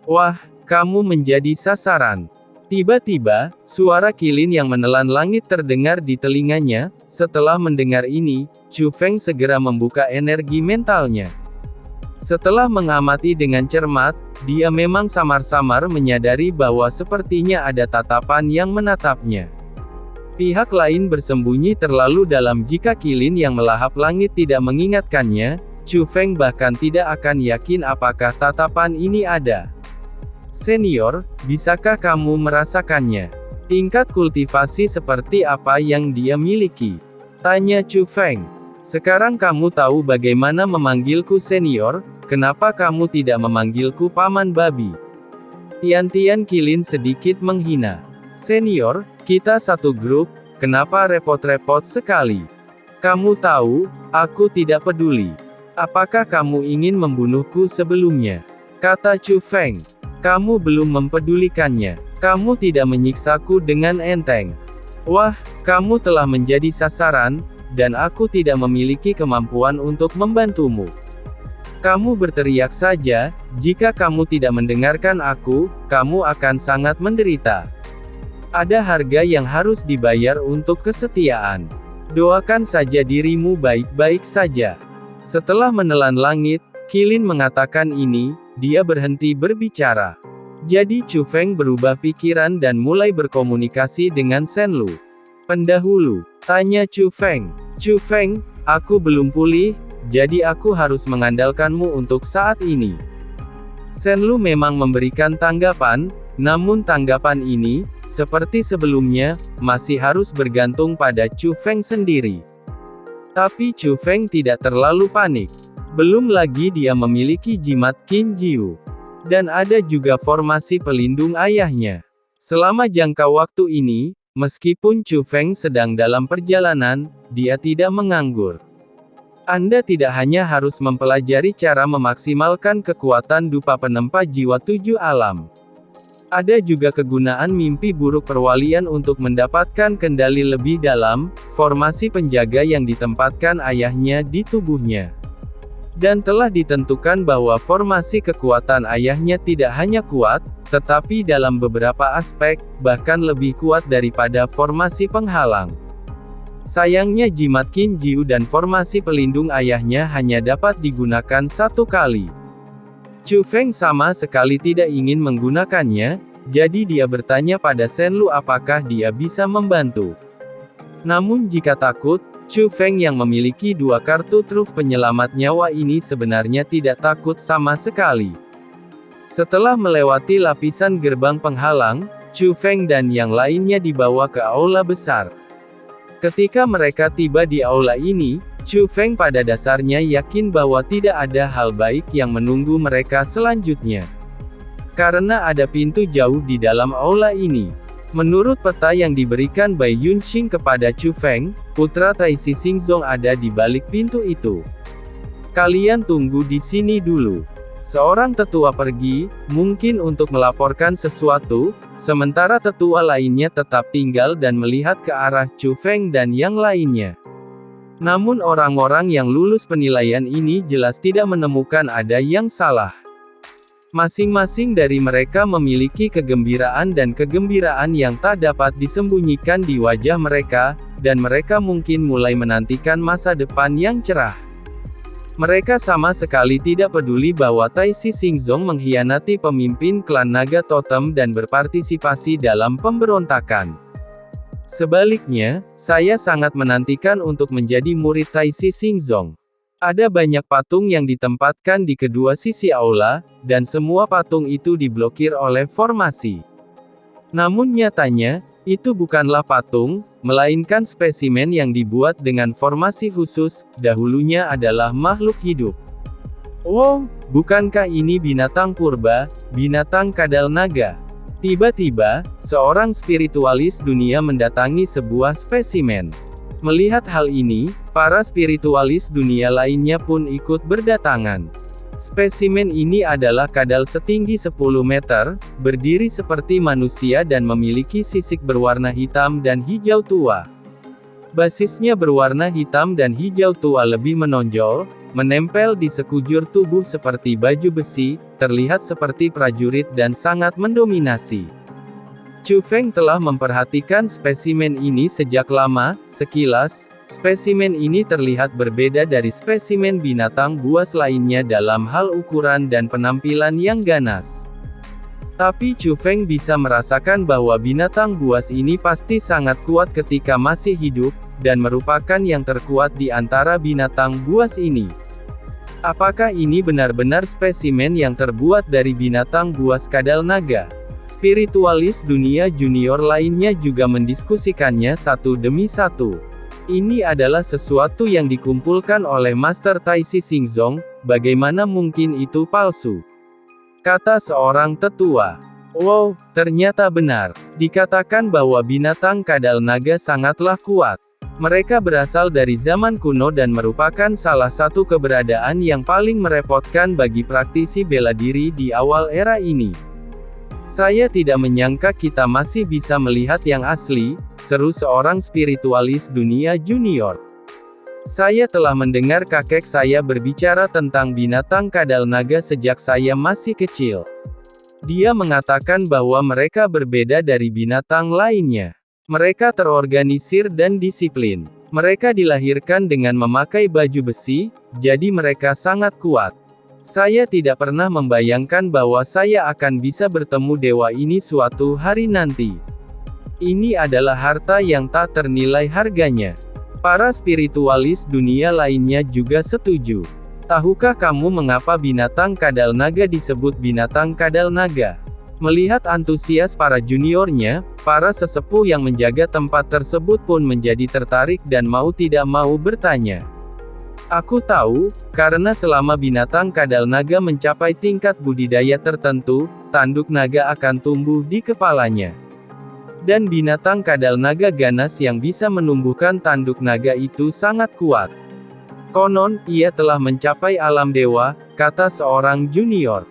Wah, kamu menjadi sasaran. Tiba-tiba, suara kilin yang menelan langit terdengar di telinganya. Setelah mendengar ini, Chu Feng segera membuka energi mentalnya. Setelah mengamati dengan cermat, dia memang samar-samar menyadari bahwa sepertinya ada tatapan yang menatapnya. Pihak lain bersembunyi terlalu dalam jika kilin yang melahap langit tidak mengingatkannya. Chu Feng bahkan tidak akan yakin apakah tatapan ini ada. Senior, bisakah kamu merasakannya? Tingkat kultivasi seperti apa yang dia miliki? Tanya Chu Feng. Sekarang kamu tahu bagaimana memanggilku senior, kenapa kamu tidak memanggilku paman babi? Tian-Tian Kilin sedikit menghina. Senior, kita satu grup, kenapa repot-repot sekali? Kamu tahu, aku tidak peduli. Apakah kamu ingin membunuhku sebelumnya? Kata Chu Feng. Kamu belum mempedulikannya. Kamu tidak menyiksaku dengan enteng. Wah, kamu telah menjadi sasaran, dan aku tidak memiliki kemampuan untuk membantumu. Kamu berteriak saja, jika kamu tidak mendengarkan aku, kamu akan sangat menderita. Ada harga yang harus dibayar untuk kesetiaan. Doakan saja dirimu baik-baik saja. Setelah menelan langit, Kilin mengatakan ini, dia berhenti berbicara. Jadi Chu Feng berubah pikiran dan mulai berkomunikasi dengan Shen Lu. Pendahulu, tanya Chu Feng. Chu Feng, aku belum pulih, jadi aku harus mengandalkanmu untuk saat ini. Shen Lu memang memberikan tanggapan, namun tanggapan ini, seperti sebelumnya, masih harus bergantung pada Chu Feng sendiri. Tapi Chu Feng tidak terlalu panik. Belum lagi dia memiliki jimat Qin Jiu. Dan ada juga formasi pelindung ayahnya. Selama jangka waktu ini, meskipun Chu Feng sedang dalam perjalanan, dia tidak menganggur. Anda tidak hanya harus mempelajari cara memaksimalkan kekuatan dupa penempa jiwa 7 alam. Ada juga kegunaan mimpi buruk perwalian untuk mendapatkan kendali lebih dalam, formasi penjaga yang ditempatkan ayahnya di tubuhnya. Dan telah ditentukan bahwa formasi kekuatan ayahnya tidak hanya kuat, tetapi dalam beberapa aspek, bahkan lebih kuat daripada formasi penghalang. Sayangnya jimat Qin Jiu dan formasi pelindung ayahnya hanya dapat digunakan satu kali. Chu Feng sama sekali tidak ingin menggunakannya, jadi dia bertanya pada Shen Lu apakah dia bisa membantu. Namun jika takut, Chu Feng yang memiliki 2 kartu truf penyelamat nyawa ini sebenarnya tidak takut sama sekali. Setelah melewati lapisan gerbang penghalang, Chu Feng dan yang lainnya dibawa ke aula besar. Ketika mereka tiba di aula ini, Chu Feng pada dasarnya yakin bahwa tidak ada hal baik yang menunggu mereka selanjutnya. Karena ada pintu jauh di dalam aula ini. Menurut peta yang diberikan Bai Yunxing kepada Chu Feng, putra Taisi Xingzong ada di balik pintu itu. Kalian tunggu di sini dulu. Seorang tetua pergi, mungkin untuk melaporkan sesuatu, sementara tetua lainnya tetap tinggal dan melihat ke arah Chu Feng dan yang lainnya. Namun orang-orang yang lulus penilaian ini jelas tidak menemukan ada yang salah. Masing-masing dari mereka memiliki kegembiraan dan kegembiraan yang tak dapat disembunyikan di wajah mereka, dan mereka mungkin mulai menantikan masa depan yang cerah. Mereka sama sekali tidak peduli bahwa Taisi Xingzong mengkhianati pemimpin klan naga totem dan berpartisipasi dalam pemberontakan. Sebaliknya, saya sangat menantikan untuk menjadi murid Taisi Xingzong. Ada banyak patung yang ditempatkan di kedua sisi aula, dan semua patung itu diblokir oleh formasi. Namun nyatanya, itu bukanlah patung, melainkan spesimen yang dibuat dengan formasi khusus, dahulunya adalah makhluk hidup. Wow, bukankah ini binatang purba, binatang kadal naga? Tiba-tiba, seorang spiritualis dunia mendatangi sebuah spesimen. Melihat hal ini, para spiritualis dunia lainnya pun ikut berdatangan. Spesimen ini adalah kadal setinggi 10 meter, berdiri seperti manusia dan memiliki sisik berwarna hitam dan hijau tua. Basisnya berwarna hitam dan hijau tua lebih menonjol, menempel di sekujur tubuh seperti baju besi, terlihat seperti prajurit dan sangat mendominasi. Chu Feng telah memperhatikan spesimen ini sejak lama. Sekilas, spesimen ini terlihat berbeda dari spesimen binatang buas lainnya dalam hal ukuran dan penampilan yang ganas. Tapi Chu Feng bisa merasakan bahwa binatang buas ini pasti sangat kuat ketika masih hidup, dan merupakan yang terkuat di antara binatang buas ini. Apakah ini benar-benar spesimen yang terbuat dari binatang buas kadal naga? Spiritualis dunia junior lainnya juga mendiskusikannya satu demi satu. Ini adalah sesuatu yang dikumpulkan oleh Master Tai Si Xingzong, bagaimana mungkin itu palsu? Kata seorang tetua. Wow, ternyata benar. Dikatakan bahwa binatang kadal naga sangatlah kuat. Mereka berasal dari zaman kuno dan merupakan salah satu keberadaan yang paling merepotkan bagi praktisi bela diri di awal era ini. Saya tidak menyangka kita masih bisa melihat yang asli, seru seorang spiritualis dunia junior. Saya telah mendengar kakek saya berbicara tentang binatang kadal naga sejak saya masih kecil. Dia mengatakan bahwa mereka berbeda dari binatang lainnya. Mereka terorganisir dan disiplin. Mereka dilahirkan dengan memakai baju besi, jadi mereka sangat kuat. Saya tidak pernah membayangkan bahwa saya akan bisa bertemu dewa ini suatu hari nanti. Ini adalah harta yang tak ternilai harganya. Para spiritualis dunia lainnya juga setuju. Tahukah kamu mengapa binatang kadal naga disebut binatang kadal naga? Melihat antusias para juniornya, para sesepuh yang menjaga tempat tersebut pun menjadi tertarik dan mau tidak mau bertanya. Aku tahu, karena selama binatang kadal naga mencapai tingkat budidaya tertentu, tanduk naga akan tumbuh di kepalanya. Dan binatang kadal naga ganas yang bisa menumbuhkan tanduk naga itu sangat kuat. Konon, ia telah mencapai alam dewa, kata seorang junior.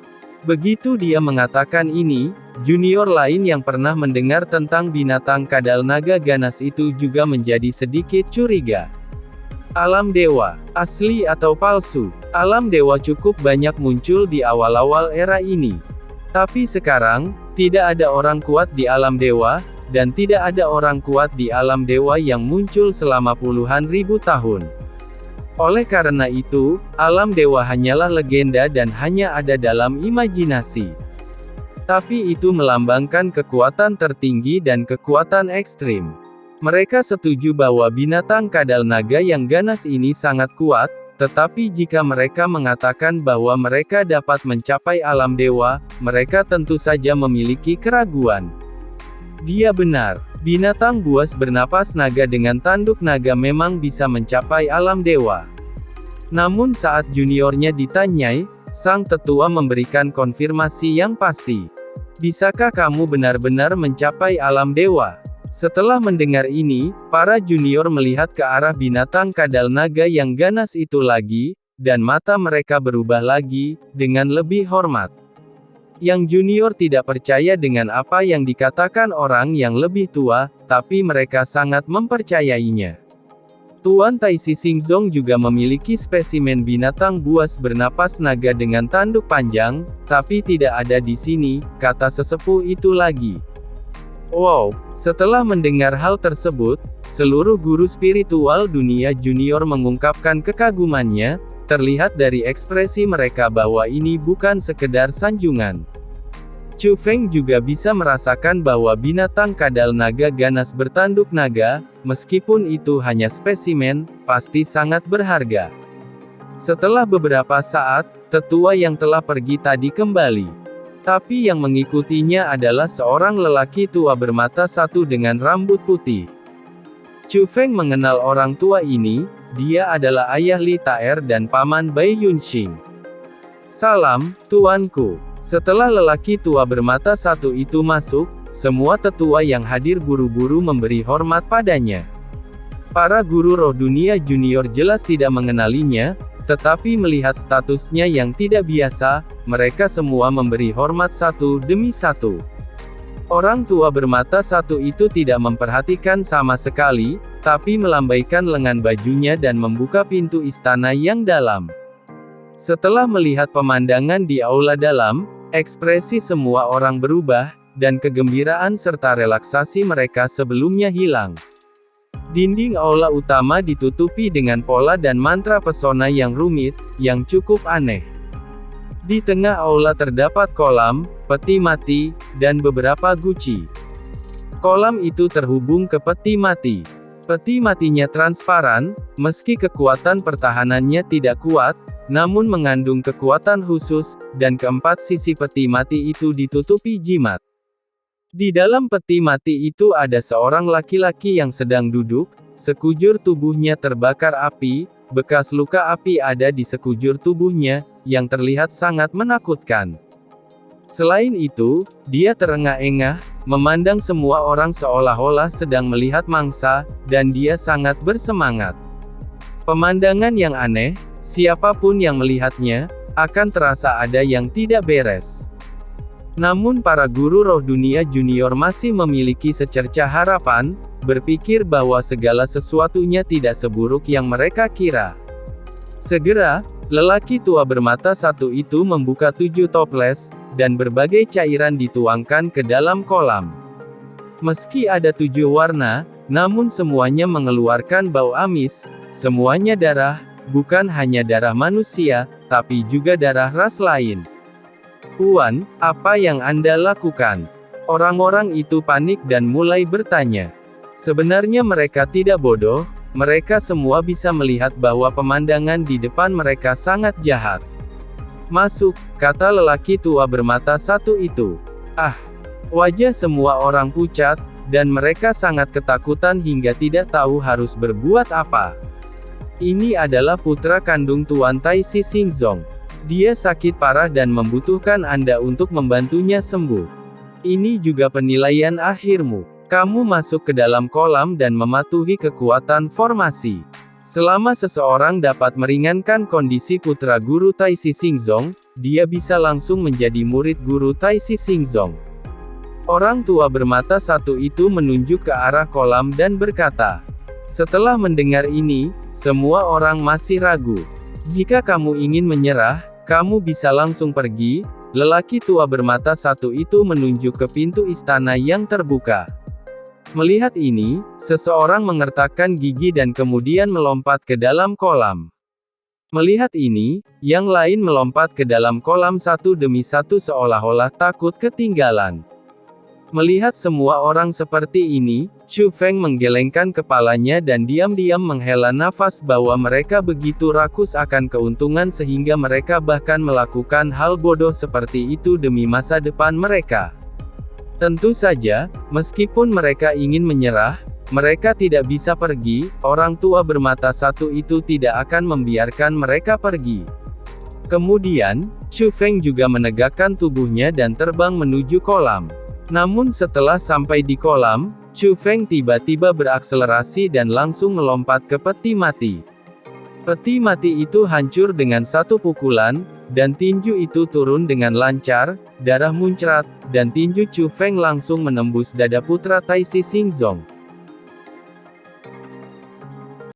Begitu dia mengatakan ini, junior lain yang pernah mendengar tentang binatang kadal naga ganas itu juga menjadi sedikit curiga. Alam dewa, asli atau palsu? Alam dewa cukup banyak muncul di awal-awal era ini. Tapi sekarang, tidak ada orang kuat di alam dewa, dan tidak ada orang kuat di alam dewa yang muncul selama puluhan ribu tahun. Oleh karena itu, alam dewa hanyalah legenda dan hanya ada dalam imajinasi. Tapi itu melambangkan kekuatan tertinggi dan kekuatan ekstrim. Mereka setuju bahwa binatang kadal naga yang ganas ini sangat kuat, tetapi jika mereka mengatakan bahwa mereka dapat mencapai alam dewa, mereka tentu saja memiliki keraguan. Dia benar. Binatang buas bernapas naga dengan tanduk naga memang bisa mencapai alam dewa. Namun saat juniornya ditanyai, sang tetua memberikan konfirmasi yang pasti. Bisakah kamu benar-benar mencapai alam dewa? Setelah mendengar ini, para junior melihat ke arah binatang kadal naga yang ganas itu lagi, dan mata mereka berubah lagi, dengan lebih hormat. Yang junior tidak percaya dengan apa yang dikatakan orang yang lebih tua, tapi mereka sangat mempercayainya. Tuan Tai Si Xingzong juga memiliki spesimen binatang buas bernapas naga dengan tanduk panjang, tapi tidak ada di sini, kata sesepuh itu lagi. Wow, setelah mendengar hal tersebut, seluruh guru spiritual dunia junior mengungkapkan kekagumannya, terlihat dari ekspresi mereka bahwa ini bukan sekedar sanjungan. Chu Feng juga bisa merasakan bahwa binatang kadal naga ganas bertanduk naga, meskipun itu hanya spesimen, pasti sangat berharga. Setelah beberapa saat, tetua yang telah pergi tadi kembali. Tapi yang mengikutinya adalah seorang lelaki tua bermata satu dengan rambut putih. Chu Feng mengenal orang tua ini, dia adalah ayah Li Taer dan paman Bai Yunxing. Salam, tuanku. Setelah lelaki tua bermata satu itu masuk, semua tetua yang hadir buru-buru memberi hormat padanya. Para guru roh dunia junior jelas tidak mengenalinya, tetapi melihat statusnya yang tidak biasa, mereka semua memberi hormat satu demi satu. Orang tua bermata satu itu tidak memperhatikan sama sekali, tapi melambaikan lengan bajunya dan membuka pintu istana yang dalam. Setelah melihat pemandangan di aula dalam, ekspresi semua orang berubah, dan kegembiraan serta relaksasi mereka sebelumnya hilang. Dinding aula utama ditutupi dengan pola dan mantra pesona yang rumit, yang cukup aneh. Di tengah aula terdapat kolam, peti mati, dan beberapa guci. Kolam itu terhubung ke peti mati. Peti matinya transparan, meski kekuatan pertahanannya tidak kuat, namun mengandung kekuatan khusus, dan keempat sisi peti mati itu ditutupi jimat. Di dalam peti mati itu ada seorang laki-laki yang sedang duduk, sekujur tubuhnya terbakar api, bekas luka api ada di sekujur tubuhnya, yang terlihat sangat menakutkan. Selain itu, dia terengah-engah, memandang semua orang seolah-olah sedang melihat mangsa, dan dia sangat bersemangat. Pemandangan yang aneh, siapapun yang melihatnya, akan terasa ada yang tidak beres. Namun para guru roh dunia junior masih memiliki secercah harapan, berpikir bahwa segala sesuatunya tidak seburuk yang mereka kira. Segera, lelaki tua bermata satu itu membuka 7 toples, dan berbagai cairan dituangkan ke dalam kolam. Meski ada 7 warna, namun semuanya mengeluarkan bau amis, semuanya darah, bukan hanya darah manusia, tapi juga darah ras lain. "Tuan, apa yang Anda lakukan?" Orang-orang itu panik dan mulai bertanya. Sebenarnya mereka tidak bodoh, mereka semua bisa melihat bahwa pemandangan di depan mereka sangat jahat. "Masuk," kata lelaki tua bermata satu itu. Wajah semua orang pucat, dan mereka sangat ketakutan hingga tidak tahu harus berbuat apa. Ini adalah putra kandung Tuan Tai Si Xingzong. Dia sakit parah dan membutuhkan Anda untuk membantunya sembuh. Ini juga penilaian akhirmu. Kamu masuk ke dalam kolam dan mematuhi kekuatan formasi. Selama seseorang dapat meringankan kondisi putra guru Tai Si Xingzong, dia bisa langsung menjadi murid guru Tai Si Xingzong. Orang tua bermata satu itu menunjuk ke arah kolam dan berkata. Setelah mendengar ini, semua orang masih ragu. "Jika kamu ingin menyerah, kamu bisa langsung pergi." Lelaki tua bermata satu itu menunjuk ke pintu istana yang terbuka. Melihat ini, seseorang mengertakkan gigi dan kemudian melompat ke dalam kolam. Melihat ini, yang lain melompat ke dalam kolam satu demi satu seolah-olah takut ketinggalan. Melihat semua orang seperti ini, Chu Feng menggelengkan kepalanya dan diam-diam menghela nafas bahwa mereka begitu rakus akan keuntungan sehingga mereka bahkan melakukan hal bodoh seperti itu demi masa depan mereka. Tentu saja, meskipun mereka ingin menyerah, mereka tidak bisa pergi, orang tua bermata satu itu tidak akan membiarkan mereka pergi. Kemudian, Chu Feng juga menegakkan tubuhnya dan terbang menuju kolam. Namun setelah sampai di kolam, Chu Feng tiba-tiba berakselerasi dan langsung melompat ke peti mati. Peti mati itu hancur dengan satu pukulan, dan tinju itu turun dengan lancar, darah muncrat, dan tinju Chu Feng langsung menembus dada putra Tai Si Xingzong.